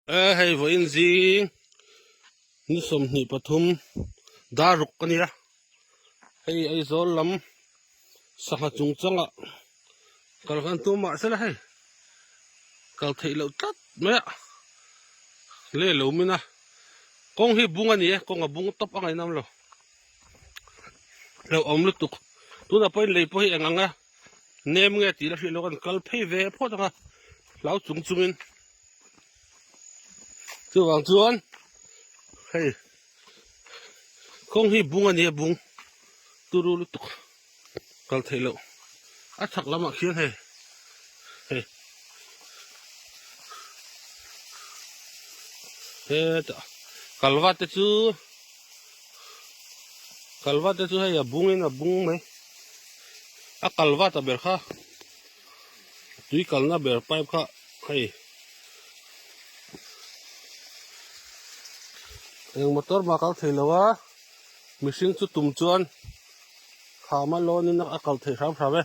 Hei vô in gì ni som ni pathum da ruk kania hei ai zol lam sanga chung changa kal kan tu ma sela hei kal thei lo tat me le lo mina kong hi bunga ni kong a bung top angai nam lo om lu tuk tu na point le po hi anganga nem nge ti la hi lo kan kal phei ve pho tanga lau chung chungin chu wang chuan hei kong hi bunga ni bung tu ru lu tuk kal thei lo a thak lama khian hei hei ta kalwa te chu hei a bungin a bung mai a kalwa ta ber kha tui kalna ber pipe kha hei eng motor ma kal thei lowa machine chu tum chuan khama lo ni na a kal thei ram thave